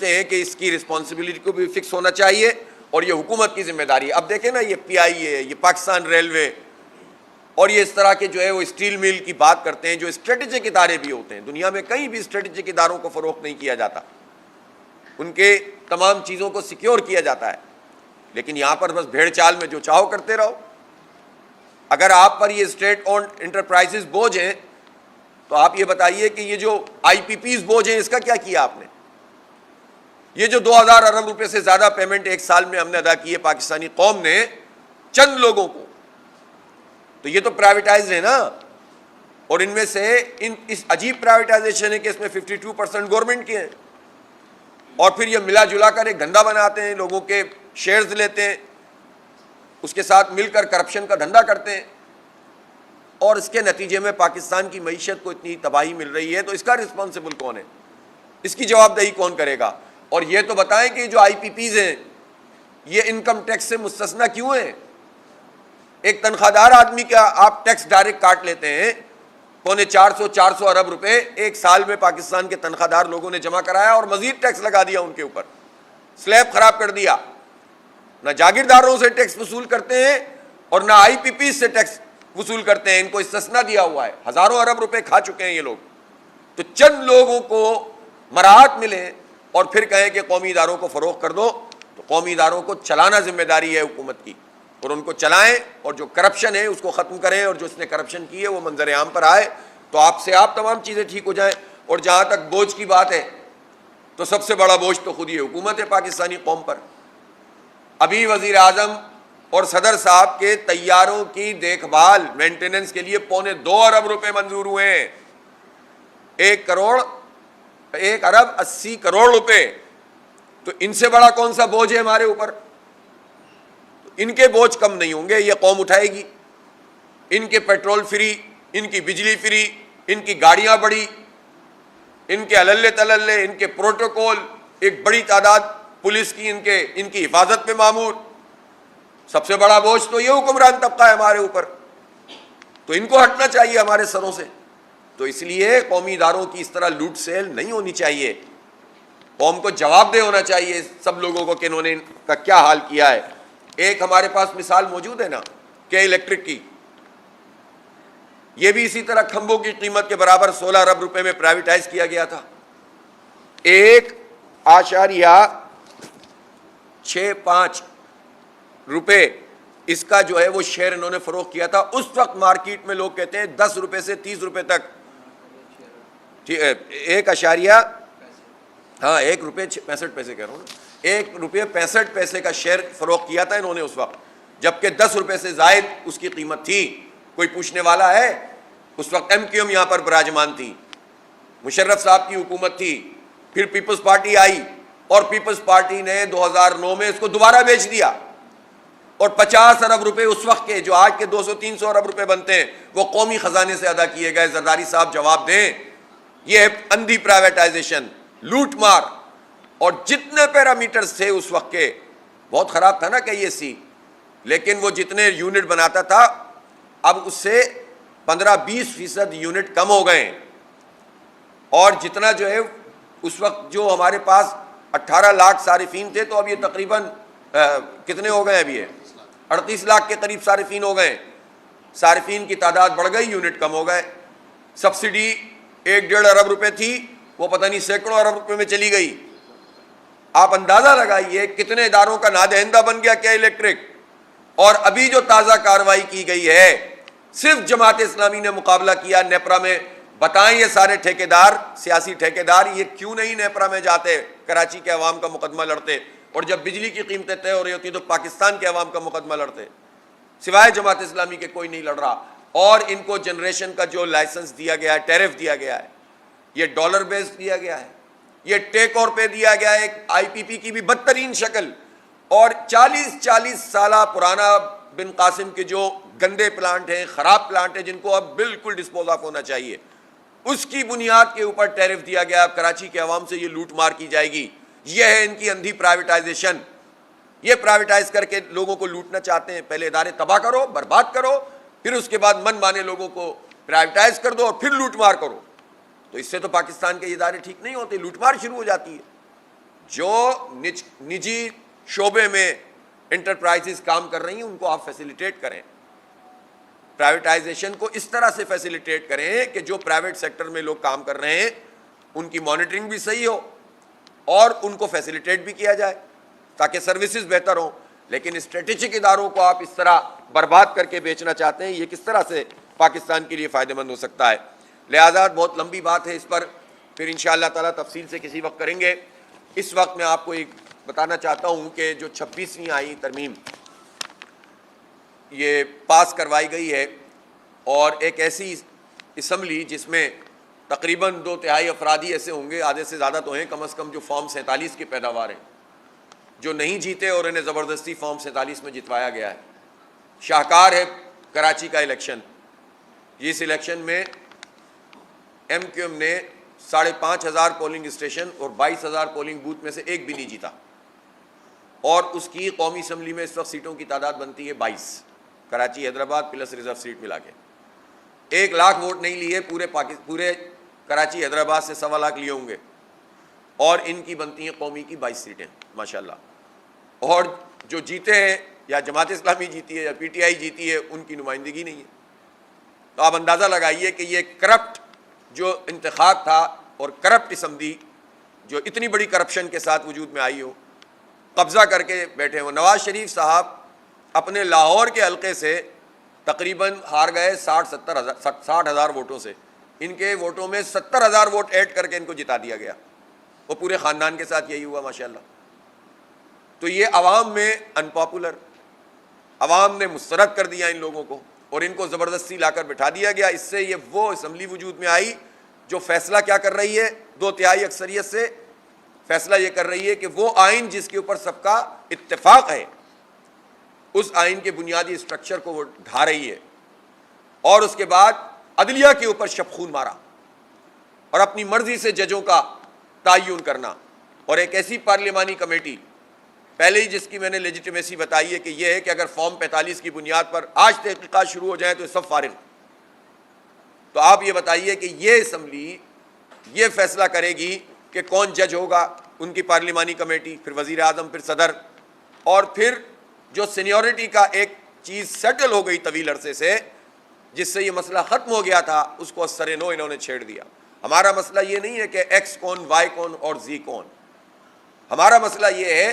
سمجھتے ہیں کہ اس کی رسپانسبلٹی کو بھی فکس ہونا چاہیے اور یہ حکومت کی ذمہ داری ہے. اب دیکھیں نا, یہ PIA, یہ پاکستان ریلوے اور یہ اس طرح کے جو ہے وہ اسٹیل مل کی بات کرتے ہیں, جو اسٹریٹجک ادارے بھی ہوتے ہیں. دنیا میں کہیں بھی اسٹریٹجک اداروں کو فروخت نہیں کیا جاتا, ان کے تمام چیزوں کو سیکیور کیا جاتا ہے. لیکن یہاں پر بس بھیڑ چال میں جو چاہو کرتے رہو. اگر آپ پر یہ اسٹیٹ اونڈ انٹرپرائزز بوجھ ہیں تو آپ یہ بتائیے کہ یہ جو IPPs بوجھ ہیں اس کا کیا کیا آپ نے؟ یہ جو 2000 ارب روپے سے زیادہ پیمنٹ ایک سال میں ہم نے ادا کی ہے پاکستانی قوم نے چند لوگوں کو, تو یہ تو پرائیویٹائز ہے نا. اور ان میں سے اس عجیب پرائیویٹائزیشن ہے کہ اس میں 52% گورنمنٹ کے ہیں, اور پھر یہ ملا جلا کر ایک دھندا بناتے ہیں, لوگوں کے شیئرز لیتے ہیں, اس کے ساتھ مل کر کرپشن کا دھندا کرتے ہیں, اور اس کے نتیجے میں پاکستان کی معیشت کو اتنی تباہی مل رہی ہے. تو اس کا رسپانسبل کون ہے؟ اس کی جواب دہی کون کرے گا؟ اور یہ تو بتائیں کہ جو IPPs ہیں یہ انکم ٹیکس سے مستثنیٰ کیوں ہیں؟ ایک تنخواہ دار آدمی کا آپ ٹیکس ڈائریکٹ کاٹ لیتے ہیں, 450 ارب روپے ایک سال میں پاکستان کے تنخواہ دار لوگوں نے جمع کرایا اور مزید ٹیکس لگا دیا ان کے اوپر, سلیب خراب کر دیا. نہ جاگیرداروں سے ٹیکس وصول کرتے ہیں اور نہ IPPs سے ٹیکس وصول کرتے ہیں, ان کو استثناء دیا ہوا ہے. ہزاروں ارب روپے کھا چکے ہیں یہ لوگ. تو چند لوگوں کو مراحت ملے اور پھر کہیں کہ قومی اداروں کو فروغ کر دو, تو قومی اداروں کو چلانا ذمہ داری ہے حکومت کی, اور ان کو چلائیں, اور جو کرپشن ہے اس کو ختم کریں, اور جو اس نے کرپشن کی ہے وہ منظر عام پر آئے, تو آپ تمام چیزیں ٹھیک ہو جائیں. اور جہاں تک بوجھ کی بات ہے تو سب سے بڑا بوجھ تو خود یہ حکومت ہے پاکستانی قوم پر. ابھی وزیر اعظم اور صدر صاحب کے طیاروں کی دیکھ بھال مینٹیننس کے لیے 2.25 ارب روپے منظور ہوئے ہیں. 1 ارب 80 کروڑ روپے. تو ان سے بڑا کون سا بوجھ ہے ہمارے اوپر؟ ان کے بوجھ کم نہیں ہوں گے, یہ قوم اٹھائے گی. ان کے پیٹرول فری, ان کی بجلی فری, ان کی گاڑیاں بڑی, ان کے عللے تللے, ان کے پروٹوکول, ایک بڑی تعداد پولیس کی ان کی حفاظت پہ معمور. سب سے بڑا بوجھ تو یہ حکمران طبقہ ہے ہمارے اوپر, تو ان کو ہٹنا چاہیے ہمارے سروں سے. تو اس لیے قومی اداروں کی اس طرح لوٹ سیل نہیں ہونی چاہیے. قوم کو جواب دہ ہونا چاہیے سب لوگوں کو کہ انہوں نے ان کا کیا حال کیا ہے. ایک ہمارے پاس مثال موجود ہے نا, کہ الیکٹرک کی, یہ بھی اسی طرح کھمبوں کی قیمت کے برابر 16 ارب روپے میں پرائیویٹائز کیا گیا تھا. 1.65 روپے اس کا جو ہے وہ شیئر انہوں نے فروخت کیا تھا. اس وقت مارکیٹ میں لوگ کہتے ہیں 10 روپے سے 30 روپے تک, 1 روپے 65 پیسے کہہ رہا ہوں نا, 1 روپے 65 پیسے کا شیئر فروخت کیا تھا انہوں نے اس وقت, جبکہ 10 روپے سے زائد اس کی قیمت تھی. کوئی پوچھنے والا ہے؟ اس وقت MQM یہاں پر براجمان تھی, مشرف صاحب کی حکومت تھی, پھر پیپلز پارٹی آئی, اور پیپلز پارٹی نے 2009 میں اس کو دوبارہ بیچ دیا, اور 50 ارب روپے اس وقت کے, جو آج کے 200-300 ارب روپے بنتے ہیں, وہ قومی خزانے سے ادا کیے گئے. زرداری صاحب جواب دیں. یہ اندھی پرائیویٹائزیشن, لوٹ مار, اور جتنے پیرامیٹرز تھے اس وقت کے, بہت خراب تھا نا KEC, لیکن وہ جتنے یونٹ بناتا تھا اب اس سے 15-20% یونٹ کم ہو گئے, اور جتنا جو ہے اس وقت جو ہمارے پاس 18 لاکھ صارفین تھے, تو اب یہ تقریباً کتنے ہو گئے؟ ابھی 38 لاکھ کے قریب صارفین ہو گئے. صارفین کی تعداد بڑھ گئی, یونٹ کم ہو گئے. سبسڈی 1.5 ارب روپے تھی, وہ پتہ نہیں سینکڑوں ارب روپے میں چلی گئی. آپ اندازہ لگائیے کتنے اداروں کا نادہندہ بن گیا کیا الیکٹرک. اور ابھی جو تازہ کارروائی کی گئی ہے, صرف جماعت اسلامی نے مقابلہ کیا نیپرا میں. بتائیں یہ سارے ٹھیکیدار, سیاسی ٹھیکیدار, یہ کیوں نہیں نیپرا میں جاتے, کراچی کے عوام کا مقدمہ لڑتے, اور جب بجلی کی قیمتیں طے ہو رہی ہوتی تو پاکستان کے عوام کا مقدمہ لڑتے. سوائے جماعت اسلامی کے کوئی نہیں لڑ رہا. اور ان کو جنریشن کا جو لائسنس دیا گیا ہے, ٹیرف دیا گیا ہے, یہ ڈالر بیس دیا گیا ہے, یہ ٹیک اور پہ دیا گیا ہے, ایک IPP کی بھی بدترین شکل. اور 40 سالہ پرانا بن قاسم کے جو گندے پلانٹ ہیں, خراب پلانٹ ہیں, جن کو اب بالکل ڈسپوز آف ہونا چاہیے, اس کی بنیاد کے اوپر ٹیرف دیا گیا. اب کراچی کے عوام سے یہ لوٹ مار کی جائے گی. یہ ہے ان کی اندھی پرائیویٹائزیشن. یہ پرائیویٹائز کر کے لوگوں کو لوٹنا چاہتے ہیں. پہلے ادارے تباہ کرو, برباد کرو, پھر اس کے بعد من مانے لوگوں کو پرائیویٹائز کر دو, اور پھر لوٹ مار کرو. تو اس سے تو پاکستان کے ادارے ٹھیک نہیں ہوتے, لوٹ مار شروع ہو جاتی ہے. جو نجی شعبے میں انٹرپرائزز کام کر رہی ہیں ان کو آپ فیسیلیٹیٹ کریں، پرائیویٹائزیشن کو اس طرح سے فیسیلیٹیٹ کریں کہ جو پرائیویٹ سیکٹر میں لوگ کام کر رہے ہیں ان کی مانیٹرنگ بھی صحیح ہو اور ان کو فیسیلیٹیٹ بھی کیا جائے تاکہ سروسز بہتر ہوں. لیکن اسٹریٹجک اداروں کو آپ اس طرح برباد کر کے بیچنا چاہتے ہیں، یہ کس طرح سے پاکستان کے لیے فائدہ مند ہو سکتا ہے؟ لہذا بہت لمبی بات ہے، اس پر پھر انشاءاللہ تعالیٰ تفصیل سے کسی وقت کریں گے. اس وقت میں آپ کو ایک بتانا چاہتا ہوں کہ جو 26ویں آئینی ترمیم یہ پاس کروائی گئی ہے، اور ایک ایسی اسمبلی جس میں تقریباً 2/3 افرادی ایسے ہوں گے، آدھے سے زیادہ تو ہیں کم از کم، جو فارم 47 کی پیداوار ہیں، جو نہیں جیتے اور انہیں زبردستی فارم 47 میں جتوایا گیا ہے. شاہکار ہے کراچی کا الیکشن. اس الیکشن میں ایم کیو ایم نے 5,500 پولنگ اسٹیشن اور 22,000 پولنگ بوتھ میں سے ایک بھی نہیں جیتا، اور اس کی قومی اسمبلی میں اس وقت سیٹوں کی تعداد بنتی ہے 22، Karachi Hyderabad plus reserve seat ملا کے. 1 لاکھ ووٹ نہیں لیے پورے کراچی حیدرآباد سے 1.25 لاکھ لیے ہوں گے، اور ان کی بنتی ہیں قومی کی 22 سیٹیں ماشاءاللہ. اور جو جیتے ہیں یا جماعت اسلامی جیتی ہے یا پی ٹی آئی جیتی ہے، ان کی نمائندگی نہیں ہے. تو آپ اندازہ لگائیے کہ یہ کرپٹ جو انتخاب تھا اور کرپٹ اسمبلی جو اتنی بڑی کرپشن کے ساتھ وجود میں آئی ہو، قبضہ کر کے بیٹھے ہوں. نواز شریف صاحب اپنے لاہور کے حلقے سے تقریباً ہار گئے 60,000 ووٹوں سے. ان کے ووٹوں میں 70,000 ووٹ ایڈ کر کے ان کو جتا دیا گیا، اور پورے خاندان کے ساتھ یہی ہوا ماشاءاللہ. تو یہ عوام میں انپاپولر، عوام نے مسترد کر دیا ان لوگوں کو، اور ان کو زبردستی لا کر بٹھا دیا گیا. اس سے یہ وہ اسمبلی وجود میں آئی جو فیصلہ کیا کر رہی ہے، 2/3 اکثریت سے فیصلہ یہ کر رہی ہے کہ وہ آئین جس کے اوپر سب کا اتفاق ہے، اس آئین کے بنیادی اسٹرکچر کو وہ ڈھا رہی ہے، اور اس کے بعد عدلیہ کے اوپر شبخون مارا اور اپنی مرضی سے ججوں کا تعین کرنا. اور ایک ایسی پارلیمانی کمیٹی پہلے ہی جس کی میں نے لیجیٹیمیسی بتائی ہے کہ یہ ہے کہ اگر فارم 45 کی بنیاد پر آج تحقیقات شروع ہو جائیں تو سب فارغ. تو آپ یہ بتائیے کہ یہ اسمبلی یہ فیصلہ کرے گی کہ کون جج ہوگا، ان کی پارلیمانی کمیٹی، پھر وزیر اعظم، پھر صدر، اور پھر جو سینیورٹی کا ایک چیز سیٹل ہو گئی طویل عرصے سے، جس سے یہ مسئلہ ختم ہو گیا تھا، اس کو اثر نو انہوں نے چھیڑ دیا. ہمارا مسئلہ یہ نہیں ہے کہ ایکس کون، وائی کون اور زی کون. ہمارا مسئلہ یہ ہے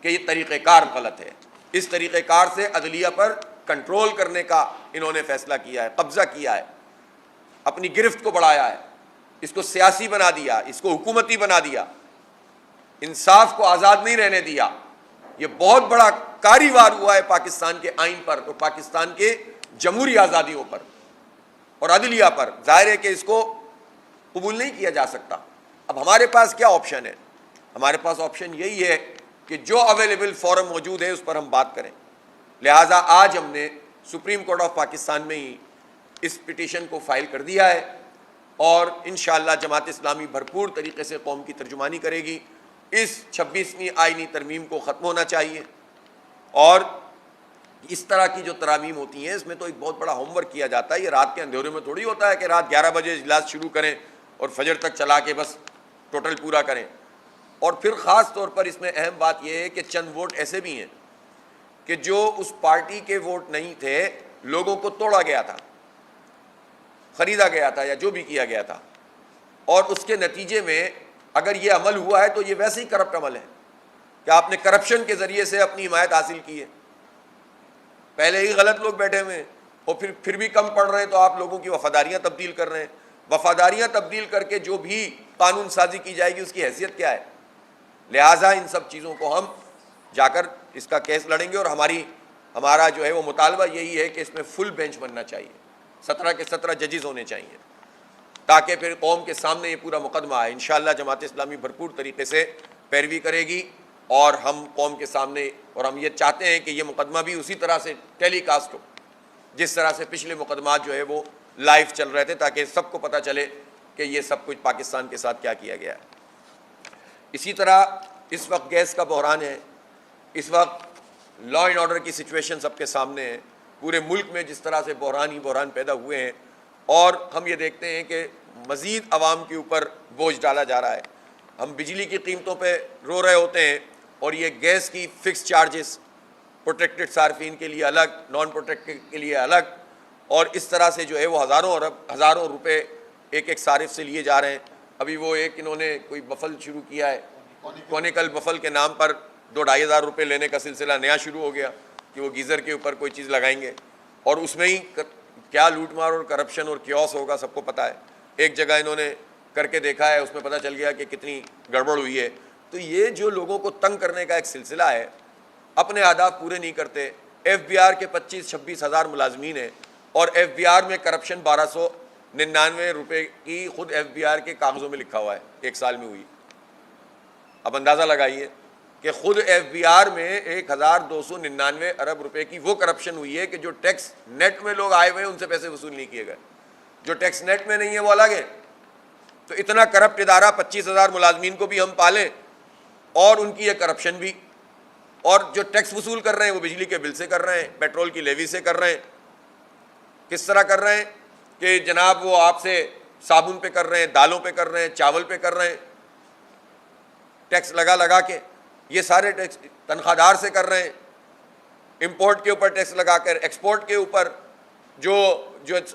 کہ یہ طریقہ کار غلط ہے. اس طریقہ کار سے عدلیہ پر کنٹرول کرنے کا انہوں نے فیصلہ کیا ہے، قبضہ کیا ہے، اپنی گرفت کو بڑھایا ہے، اس کو سیاسی بنا دیا، اس کو حکومتی بنا دیا، انصاف کو آزاد نہیں رہنے دیا. یہ بہت بڑا کاری وار ہوا ہے پاکستان کے آئین پر اور پاکستان کے جمہوری آزادیوں پر اور عدلیہ پر. ظاہر ہے کہ اس کو قبول نہیں کیا جا سکتا. اب ہمارے پاس کیا آپشن ہے؟ ہمارے پاس آپشن یہی ہے کہ جو اویلیبل فورم موجود ہے اس پر ہم بات کریں. لہٰذا آج ہم نے سپریم کورٹ آف پاکستان میں ہی اس پٹیشن کو فائل کر دیا ہے، اور انشاءاللہ جماعت اسلامی بھرپور طریقے سے قوم کی ترجمانی کرے گی. اس 26ویں آئینی ترمیم کو ختم ہونا چاہیے، اور اس طرح کی جو ترامیم ہوتی ہیں اس میں تو ایک بہت بڑا ہوم ورک کیا جاتا ہے. یہ رات کے اندھیرے میں تھوڑی ہوتا ہے کہ رات 11 بجے اجلاس شروع کریں اور فجر تک چلا کے بس ٹوٹل پورا کریں. اور پھر خاص طور پر اس میں اہم بات یہ ہے کہ چند ووٹ ایسے بھی ہیں کہ جو اس پارٹی کے ووٹ نہیں تھے، لوگوں کو توڑا گیا تھا، خریدا گیا تھا، یا جو بھی کیا گیا تھا، اور اس کے نتیجے میں اگر یہ عمل ہوا ہے تو یہ ویسے ہی کرپٹ عمل ہے کہ آپ نے کرپشن کے ذریعے سے اپنی حمایت حاصل کی ہے. پہلے ہی غلط لوگ بیٹھے ہوئے ہیں، اور پھر بھی کم پڑ رہے ہیں تو آپ لوگوں کی وفاداریاں تبدیل کر رہے ہیں. وفاداریاں تبدیل کر کے جو بھی قانون سازی کی جائے گی اس کی حیثیت کیا ہے؟ لہٰذا ان سب چیزوں کو ہم جا کر اس کا کیس لڑیں گے، اور ہمارا جو ہے وہ مطالبہ یہی ہے کہ اس میں فل بینچ بننا چاہیے، 17 کے 17 ججز ہونے چاہیے، تاکہ پھر قوم کے سامنے یہ پورا مقدمہ آئے. انشاءاللہ جماعت اسلامی بھرپور طریقے سے پیروی کرے گی، اور ہم قوم کے سامنے، اور ہم یہ چاہتے ہیں کہ یہ مقدمہ بھی اسی طرح سے ٹیلی کاسٹ ہو جس طرح سے پچھلے مقدمات جو ہے وہ لائیو چل رہے تھے، تاکہ سب کو پتہ چلے کہ یہ سب کچھ پاکستان کے ساتھ کیا کیا گیا ہے. اسی طرح اس وقت گیس کا بحران ہے، اس وقت لا اینڈ آرڈر کی سچویشن سب کے سامنے ہے. پورے ملک میں جس طرح سے بحران ہی بحران پیدا ہوئے ہیں، اور ہم یہ دیکھتے ہیں کہ مزید عوام کے اوپر بوجھ ڈالا جا رہا ہے. ہم بجلی کی قیمتوں پہ رو رہے ہوتے ہیں اور یہ گیس کی فکس چارجز پروٹیکٹڈ صارفین کے لیے الگ, نان پروٹیکٹڈ کے لیے الگ, اور اس طرح سے جو ہے وہ ہزاروں روپے ایک ایک صارف سے لیے جا رہے ہیں. ابھی وہ ایک انہوں نے کوئی بفل شروع کیا ہے, کونیکل بفل کے نام پر 2-2,500 روپے لینے کا سلسلہ نیا شروع ہو گیا کہ وہ گیزر کے اوپر کوئی چیز لگائیں گے, اور اس میں ہی کیا لوٹ مار اور کرپشن اور کیوس ہوگا سب کو پتہ ہے. ایک جگہ انہوں نے کر کے دیکھا ہے, اس میں پتہ چل گیا کہ کتنی گڑبڑ ہوئی ہے. تو یہ جو لوگوں کو تنگ کرنے کا ایک سلسلہ ہے, اپنے اہداف پورے نہیں کرتے. ایف بی آر کے 25-26 ہزار ملازمین ہیں اور ایف بی آر میں کرپشن 1299 روپے کی خود ایف بی آر کے کاغذوں میں لکھا ہوا ہے, ایک سال میں ہوئی. اب اندازہ لگائیے کہ خود ایف بی آر میں 1299 ارب روپے کی وہ کرپشن ہوئی ہے کہ جو ٹیکس نیٹ میں لوگ آئے ہوئے ہیں ان سے پیسے وصول نہیں کیے گئے, جو ٹیکس نیٹ میں نہیں ہے وہ الگ ہے. تو اتنا کرپٹ ادارہ 25,000 ملازمین کو بھی ہم پالیں اور ان کی یہ کرپشن بھی, اور جو ٹیکس وصول کر رہے ہیں وہ بجلی کے بل سے کر رہے ہیں, پیٹرول کی لیوی سے کر رہے ہیں. کس طرح کر رہے ہیں کہ جناب وہ آپ سے صابن پہ کر رہے ہیں, دالوں پہ کر رہے ہیں, چاول پہ کر رہے ہیں, ٹیکس لگا کے. یہ سارے ٹیکس تنخواہ دار سے کر رہے ہیں, امپورٹ کے اوپر ٹیکس لگا کر, ایکسپورٹ کے اوپر جو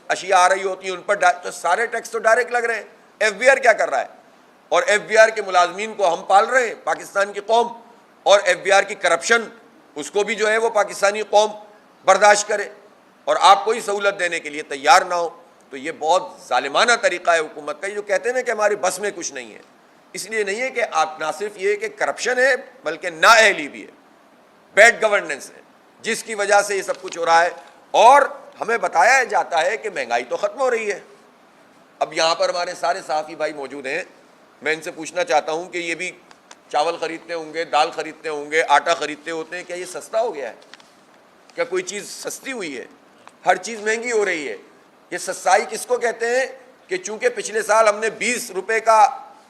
اشیاء آ رہی ہوتی ہیں ان پر تو سارے ٹیکس تو ڈائریکٹ لگ رہے ہیں. ایف بی آر کیا کر رہا ہے؟ اور ایف بی آر کے ملازمین کو ہم پال رہے ہیں, پاکستان کی قوم, اور ایف بی آر کی کرپشن اس کو بھی جو ہے وہ پاکستانی قوم برداشت کرے, اور آپ کوئی سہولت دینے کے لیے تیار نہ ہو. تو یہ بہت ظالمانہ طریقہ ہے حکومت کا. یہ جو کہتے ہیں نا کہ ہماری بس میں کچھ نہیں ہے, اس لیے نہیں ہے کہ آپ نہ صرف یہ کہ کرپشن ہے بلکہ نااہلی بھی ہے, بیڈ گورننس ہے, جس کی وجہ سے یہ سب کچھ ہو رہا ہے. اور ہمیں بتایا جاتا ہے کہ مہنگائی تو ختم ہو رہی ہے. اب یہاں پر ہمارے سارے صحافی بھائی موجود ہیں, میں ان سے پوچھنا چاہتا ہوں کہ یہ بھی چاول خریدتے ہوں گے, دال خریدتے ہوں گے, آٹا خریدتے ہوتے ہیں, کیا یہ سستا ہو گیا ہے؟ کیا کوئی چیز سستی ہوئی ہے؟ ہر چیز مہنگی ہو رہی ہے. یہ سستائی کس کو کہتے ہیں کہ چونکہ پچھلے سال ہم نے 20 روپے کا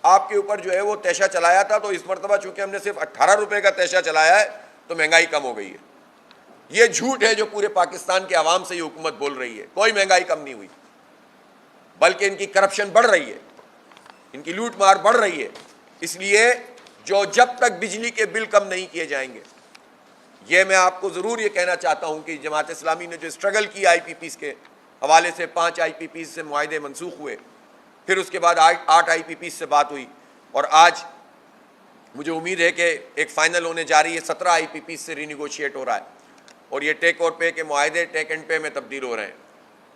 آپ کے اوپر جو ہے وہ تیشہ چلایا تھا, تو اس مرتبہ چونکہ ہم نے صرف 18 روپے کا تیشہ چلایا ہے تو مہنگائی کم ہو گئی ہے. یہ جھوٹ ہے جو پورے پاکستان کے عوام سے یہ حکومت بول رہی ہے. کوئی مہنگائی کم نہیں ہوئی, بلکہ ان کی کرپشن بڑھ رہی ہے, ان کی لوٹ مار بڑھ رہی ہے. اس لیے جب تک بجلی کے بل کم نہیں کیے جائیں گے, یہ میں آپ کو ضرور یہ کہنا چاہتا ہوں کہ جماعت اسلامی نے جو اسٹرگل کی آئی پی پیز کے حوالے سے, 5 آئی پی پیز سے معاہدے منسوخ ہوئے, پھر اس کے بعد 8 آئی پی پیز سے بات ہوئی, اور آج مجھے امید ہے کہ ایک فائنل ہونے جا رہی ہے, 17 آئی پی پیز سے رینیگوشیٹ ہو رہا ہے, اور یہ ٹیک اور پے کے معاہدے ٹیک اینڈ پے میں تبدیل ہو رہے ہیں.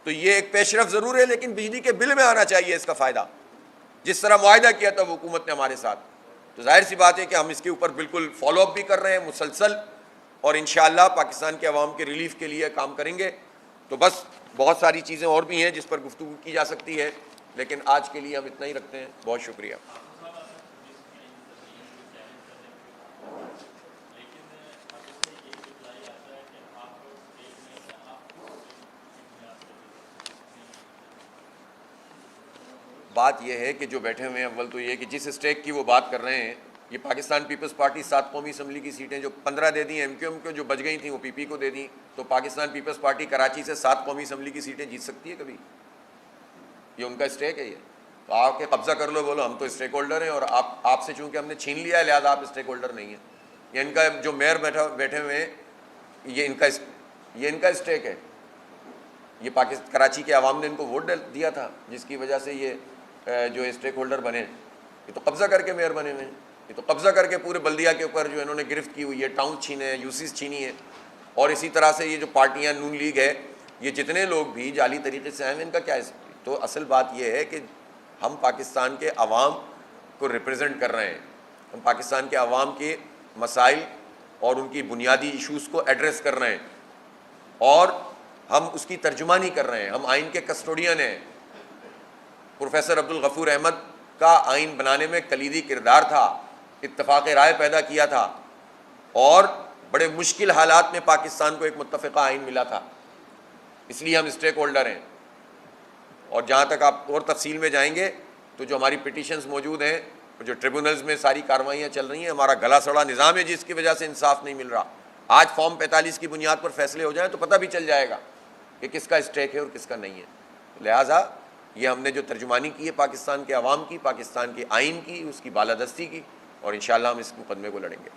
تو یہ ایک پیش رفت ضرور ہے, لیکن بجلی کے بل میں آنا چاہیے اس کا فائدہ, جس طرح معاہدہ کیا تھا وہ حکومت نے ہمارے ساتھ. تو ظاہر سی بات ہے کہ ہم اس کے اوپر بالکل فالو اپ بھی کر رہے ہیں مسلسل, اور انشاءاللہ پاکستان کے عوام کے ریلیف کے لیے کام کریں گے. تو بس بہت ساری چیزیں اور بھی ہیں جس پر گفتگو کی جا سکتی ہے, لیکن آج کے لیے ہم اتنا ہی رکھتے ہیں. بہت شکریہ. بات یہ ہے کہ جو بیٹھے ہوئے ہیں, اول تو یہ کہ جس اسٹیک کی وہ بات کر رہے ہیں, یہ پاکستان پیپلز پارٹی 7 قومی اسمبلی کی سیٹیں جو 15 دے دی ایم کیو ایم کو, جو بچ گئی تھیں وہ پی پی کو دے دیں, تو پاکستان پیپلز پارٹی کراچی سے 7 قومی اسمبلی کی سیٹیں جیت سکتی ہے کبھی؟ یہ ان کا اسٹیک ہے. یہ تو آپ کے قبضہ کر لو, بولو ہم تو اسٹیک ہولڈر ہیں, اور آپ سے چونکہ ہم نے چھین لیا ہے لہٰذا آپ اسٹیک ہولڈر نہیں ہیں. یہ ان کا جو میئر بیٹھے ہوئے ہیں, یہ ان کا اسٹیک ہے. یہ کراچی کے عوام نے ان کو ووٹ دیا تھا, جس کی وجہ سے یہ جو اسٹیک ہولڈر بنے. یہ تو قبضہ کر کے میئر بنے ہوئے ہیں, یہ تو قبضہ کر کے پورے بلدیہ کے اوپر جو انہوں نے گرفت کی ہوئی ہے, ٹاؤن چھینے ہیں, یوسیز چھینی ہے. اور اسی طرح سے یہ جو پارٹیاں نون لیگ ہے, یہ جتنے لوگ بھی جعلی طریقے سے آئے ہیں, ان کا کیا ہے؟ تو اصل بات یہ ہے کہ ہم پاکستان کے عوام کو ریپرزینٹ کر رہے ہیں, ہم پاکستان کے عوام کے مسائل اور ان کی بنیادی ایشوز کو ایڈریس کر رہے ہیں, اور ہم اس کی ترجمانی کر رہے ہیں. ہم آئین کے کسٹوڈین ہیں. پروفیسر عبدالغفور احمد کا آئین بنانے میں کلیدی کردار تھا, اتفاق رائے پیدا کیا تھا, اور بڑے مشکل حالات میں پاکستان کو ایک متفقہ آئین ملا تھا. اس لیے ہم اسٹیک ہولڈر ہیں. اور جہاں تک آپ اور تفصیل میں جائیں گے تو جو ہماری پٹیشنز موجود ہیں, جو ٹریبونلز میں ساری کارروائیاں چل رہی ہیں, ہمارا گلا سڑا نظام ہے جس کی وجہ سے انصاف نہیں مل رہا. آج فارم 45 کی بنیاد پر فیصلے ہو جائیں تو پتہ بھی چل جائے گا کہ کس کا اسٹیک ہے اور کس کا نہیں ہے. لہٰذا یہ ہم نے جو ترجمانی کی ہے پاکستان کے عوام کی، پاکستان کے آئین کی، اس کی بالادستی کی، اور انشاءاللہ ہم اس مقدمے کو لڑیں گے۔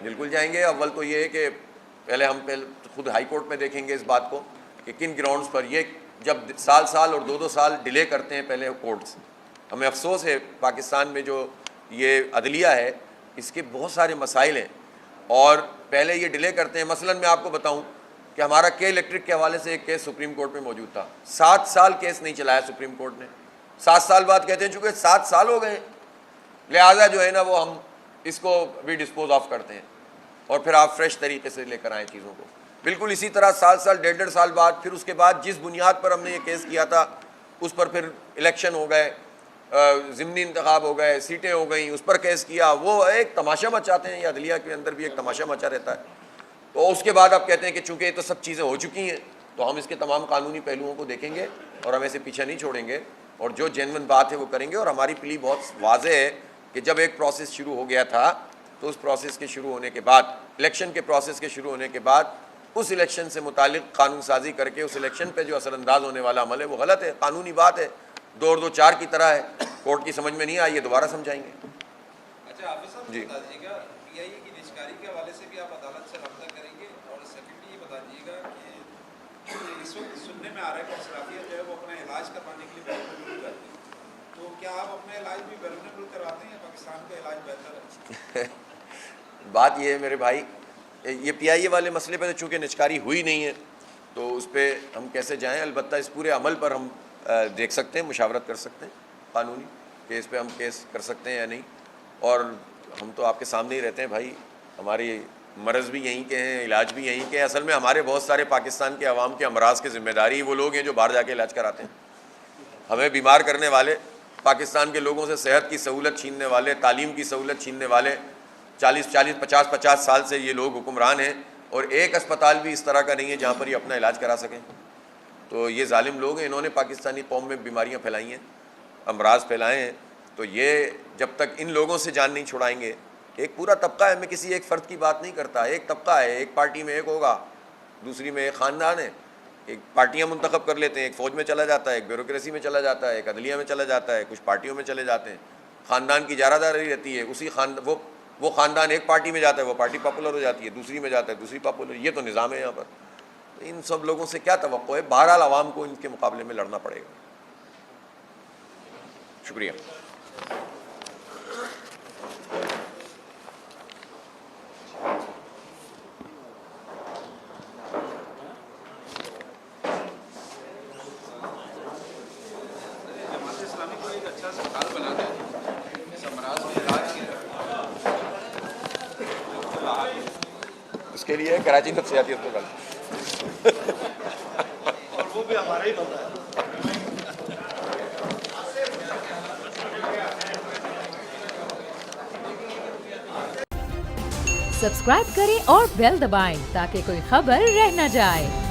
بالکل جائیں گے۔ اول تو یہ ہے کہ پہلے ہم خود ہائی کورٹ میں دیکھیں گے اس بات کو کہ کن گراؤنڈز پر یہ جب سال اور دو سال ڈیلے کرتے ہیں پہلے کورٹس۔ ہمیں افسوس ہے پاکستان میں جو یہ عدلیہ ہے اس کے بہت سارے مسائل ہیں، اور پہلے یہ ڈیلے کرتے ہیں۔ مثلا میں آپ کو بتاؤں کہ ہمارا کے الیکٹرک کے حوالے سے ایک کیس سپریم کورٹ میں موجود تھا، 7 سال کیس نہیں چلایا سپریم کورٹ نے۔ 7 سال بعد کہتے ہیں چونکہ 7 سال ہو گئے لہٰذا جو ہے نا وہ ہم اس کو بھی ڈسپوز آف کرتے ہیں، اور پھر آپ فریش طریقے سے لے کر آئیں چیزوں کو۔ بالکل اسی طرح 7 سال 1.5 سال بعد پھر اس کے بعد جس بنیاد پر ہم نے یہ کیس کیا تھا اس پر پھر الیکشن ہو گئے، ضمنی انتخاب ہو گئے، سیٹیں ہو گئیں، اس پر کیس کیا، وہ ایک تماشا مچاتے ہیں۔ یہ عدلیہ کے اندر بھی ایک تماشا مچا رہتا ہے۔ تو اس کے بعد آپ کہتے ہیں کہ چونکہ یہ تو سب چیزیں ہو چکی ہیں تو ہم اس کے تمام قانونی پہلوؤں کو دیکھیں گے اور ہم ایسے پیچھے نہیں چھوڑیں گے، اور جو جینون بات ہے وہ کریں گے۔ اور ہماری پلی بہت واضح ہے کہ جب ایک پروسیس شروع ہو گیا تھا تو اس پروسیس کے شروع ہونے کے بعد، الیکشن کے پروسیس کے شروع ہونے کے بعد، اس الیکشن سے متعلق قانون سازی کر کے اس الیکشن پہ جو اثر انداز ہونے والا عمل ہے وہ غلط ہے، قانونی بات ہے، 2 اور 2 4 کی طرح ہے۔ کورٹ کی سمجھ میں نہیں آئی، یہ دوبارہ سمجھائیں گے۔ اچھا حافظ صاحب جی بتا دیجیے گا پی آئی اے کی نجکاری کے حوالے سے بھی آپ عدالت سے رابطہ کریں گے، اور سیکنڈلی یہ بتا دیجیے گا کہ اس وقت سننے میں آ رہا ہے کہ اشرافیہ جو ہے وہ اپنا علاج کروانے کے لیے بیرون ملک کرتی ہے، تو کیا آپ اپنا علاج بھی بیرون ملک کرواتے ہیں یا پاکستان کا علاج بہتر ہے؟ بات یہ ہے میرے بھائی، یہ پی آئی اے والے مسئلے پہ چونکہ نجکاری ہوئی نہیں ہے تو اس پہ ہم کیسے جائیں؟ البتہ اس پورے عمل پر ہم دیکھ سکتے ہیں، مشاورت کر سکتے ہیں قانونی کہ اس پہ ہم کیس کر سکتے ہیں یا نہیں، اور ہم تو آپ کے سامنے ہی رہتے ہیں بھائی، ہماری مرض بھی یہیں کے ہیں، علاج بھی یہیں کے ہیں۔ اصل میں ہمارے بہت سارے پاکستان کے عوام کے امراض کے ذمہ داری وہ لوگ ہیں جو باہر جا کے علاج کراتے ہیں۔ ہمیں بیمار کرنے والے، پاکستان کے لوگوں سے صحت کی سہولت چھیننے والے، تعلیم کی سہولت چھیننے والے 50 سال سے یہ لوگ حکمران ہیں، اور ایک اسپتال بھی اس طرح کا نہیں ہے جہاں پر یہ اپنا علاج کرا سکیں۔ تو یہ ظالم لوگ ہیں، انہوں نے پاکستانی قوم میں بیماریاں پھیلائی ہیں، امراض پھیلائے ہیں۔ تو یہ جب تک ان لوگوں سے جان نہیں چھڑائیں گے، ایک پورا طبقہ ہے، میں کسی ایک فرد کی بات نہیں کرتا، ایک طبقہ ہے، ایک پارٹی میں ایک ہوگا، دوسری میں ایک خاندان ہے، ایک پارٹیاں منتخب کر لیتے ہیں، ایک فوج میں چلا جاتا ہے، ایک بیوروکریسی میں چلا جاتا ہے، ایک عدلیہ میں چلا جاتا ہے، کچھ پارٹیوں میں چلے جاتے ہیں، خاندان کی اجارہ داری رہتی ہے، اسی وہ خاندان ایک پارٹی میں جاتا ہے، وہ پارٹی پاپولر ہو جاتی ہے، دوسری میں جاتا ہے، دوسری پاپولر، یہ تو نظام ہے یہاں پر۔ ان سب لوگوں سے کیا توقع ہے؟ بہرحال عوام کو ان کے مقابلے میں لڑنا پڑے گا۔ شکریہ۔ جماعت اسلامی کو ایک اچھا اسپتال بنا دیں اس امراض کے علاج کے لیے، اس کے لیے کراچی نفسیاتی اسپتال، اور وہ بھی ہمارا ہی بندہ ہے۔ سبسکرائب کریں اور بیل دبائیں تاکہ کوئی خبر رہ نہ جائے۔